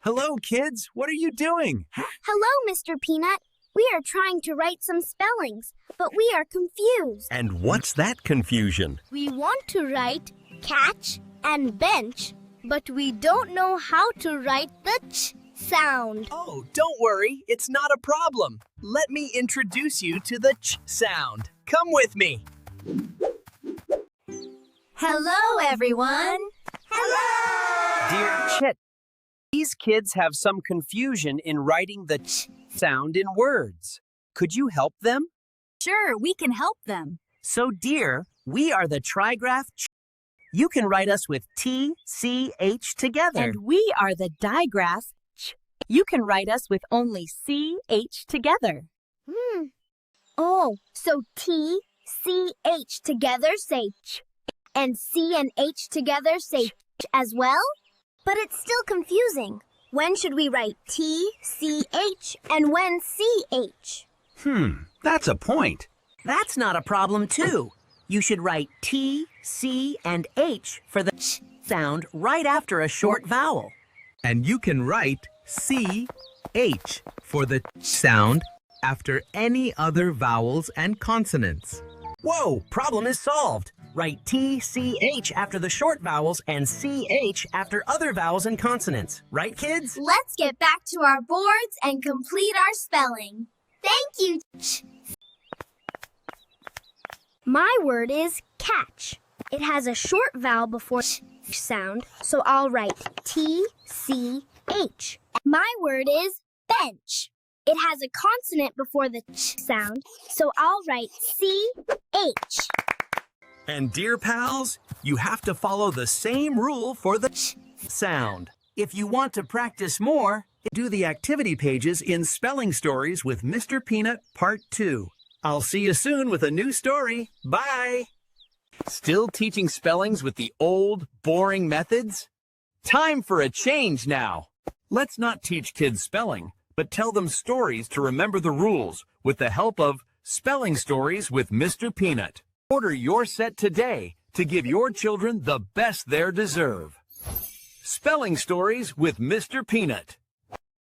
Hello, kids. What are you doing? Hello, Mr. Peanut. We are trying to write some spellings, but we are confused. And what's that confusion? We want to write catch and bench, but we don't know how to write the ch sound. Oh, don't worry. It's not a problem. Let me introduce you to the ch sound. Come with me. Hello, everyone. Dear Chet, these kids have some confusion in writing the ch sound in words. Could you help them? Sure, we can help them. So, dear, we are the trigraph ch. You can write us with T, C, H together. And we are the digraph ch. You can write us with only C, H together. Oh, so T, C, H together say ch, and C and H together say ch as well? But it's still confusing. When should we write T, C, H, and when C, H? That's a point. That's not a problem, too. You should write T, C, and H for the ch sound right after a short vowel. And you can write C, H for the ch sound after any other vowels and consonants. Whoa, problem is solved. Write T, C, H after the short vowels and C, H after other vowels and consonants. Right, kids? Let's get back to our boards and complete our spelling. Thank you, ch. My word is catch. It has a short vowel before ch sound, so I'll write T, C, H. My word is bench. It has a consonant before the ch sound, so I'll write C, H. And dear pals, you have to follow the same rule for the ch sound. If you want to practice more, Do the activity pages in Spelling Stories with Mr. Peanut Part 2. I'll see you soon with a new story. Bye! Still teaching spellings with the old, boring methods? Time for a change now! Let's not teach kids spelling, but tell them stories to remember the rules with the help of Spelling Stories with Mr. Peanut. Order your set today to give your children the best they deserve. Spelling Stories with Mr. Peanut.